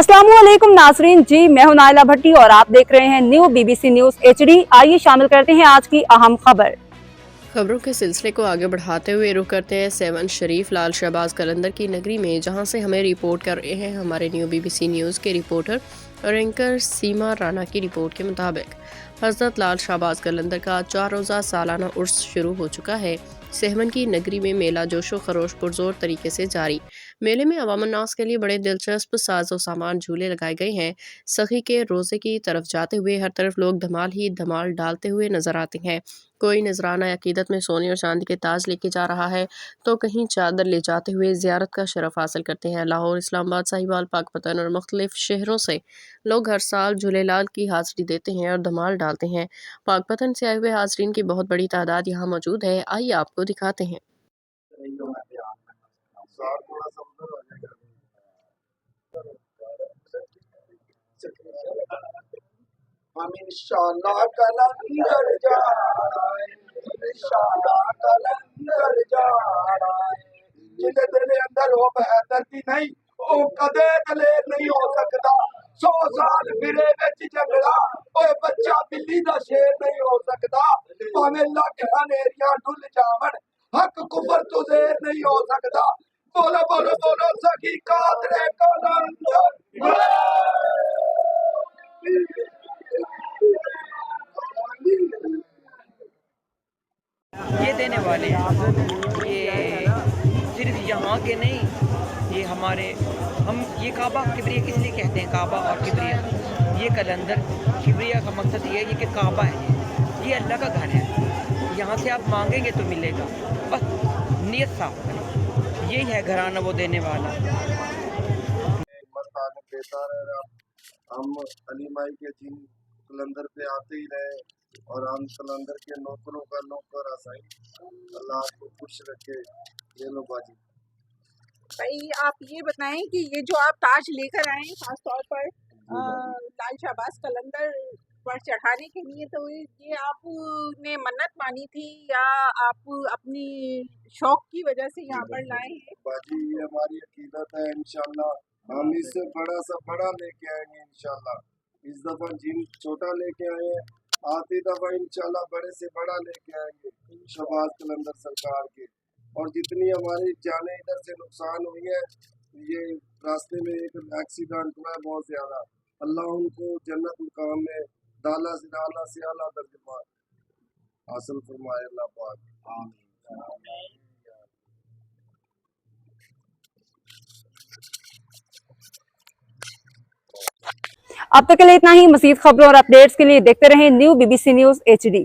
अस्सलामुअलैकुम नाजरीन जी, मैं हूं नाइला भट्टी और आप देख रहे हैं न्यू BBC न्यूज HD। आइए शामिल करते हैं आज की अहम खबरों के सिलसिले को आगे बढ़ाते हुए रुख करते हैं सेवन शरीफ लाल शहबाज कलंदर की नगरी में, जहां से हमें रिपोर्ट कर रहे हैं हमारे न्यू BBC न्यूज़ के रिपोर्टर और एंकर सीमा राना की रिपोर्ट के मुताबिक हज़रत लाल शहबाज कलंदर का 4 रोज़ा सालाना उर्स शुरू हो चुका है। सेवन की नगरी में मेला जोशो खरोश पुरजोर तरीके से जारी। मेले में अवाम नास के लिए बड़े दिलचस्प साजो सामान झूले लगाए गए हैं। सखी के रोज़े की तरफ जाते हुए हर तरफ लोग धमाल ही धमाल डालते हुए नजर आते हैं। कोई नजराना अकीदत में सोने और चांदी के ताज लेके जा रहा है तो कहीं चादर ले जाते हुए ज़ियारत का शरफ हासिल करते हैं। लाहौर, इस्लामाबाद, साहिवाल, पाकपतन और मुख्तलिफ शहरों से लोग हर साल झूलेलाल की हाज़िरी देते हैं और धमाल डालते हैं। पाकपतन से आए हुए हाज़रीन की बहुत बड़ी तादाद यहाँ मौजूद है। आइए आपको दिखाते हैं। हम इंशाल्लाह कलंदर जा रहे हैं, इंशाल्लाह कलंदर जा रहे हैं। जिहदे दिल अंदर हो बेहतरी नहीं ओ कदे दलेर नहीं हो सकता। 100 साल फिरे विच जंगला ओए बच्चा बिल्ली दा शेर नहीं हो सकता। भावें लख हनेरियां डुल जावन हक कुफर तो देर नहीं हो सकता। बोलो बोलो बोलो सखी कादरे कलंदर। ये देने वाले ये सिर्फ यहाँ के नहीं, ये हमारे हम ये काबा किबरिया इसलिए कहते हैं काबा और किबरिया। ये कलंदर किबरिया का मकसद ये है कि काबा है, ये अल्लाह का घर है। यहाँ से आप मांगेंगे तो मिलेगा, बस नीयत साफ करें। यही है घराना वो देने वाला। हम अली माई के दिन कलंदर पे आते ही रहे और हम कलंदर के नौकरों का नौकर आसाई। अल्लाह आपको खुश रखे। ये लो बाजी। भाई आप ये बताएं कि ये जो आप ताज लेकर आए हैं खास तौर पर लाल शहबाज कलंदर पर चढ़ाने के लिए, तो ये आपने मन्नत मानी थी या आप अपनी शौक की वजह से यहाँ पर लाए हैं? बाजी ये हमारी अकीदत है, इंशाल्लाह हम इससे बड़ा सा बड़ा लेके आएंगे इंशाल्लाह। इस दफा जिन छोटा लेके आए हैं, आती दफा इंशाल्लाह बड़े से बड़ा लेके आएंगे शहबाज कलंदर सरकार के। और जितनी हमारी जाने इधर से नुकसान हुई है, ये रास्ते में एक एक्सीडेंट हुआ है बहुत ज्यादा, अल्लाह उनको जन्नत मुकाम में दाला से आला दर्जा हासिल फरमाए अल्लाह पाक। आमीन। अब तक के लिए इतना ही। मज़ीद खबरों और अपडेट्स के लिए देखते रहें न्यू BBC न्यूज HD।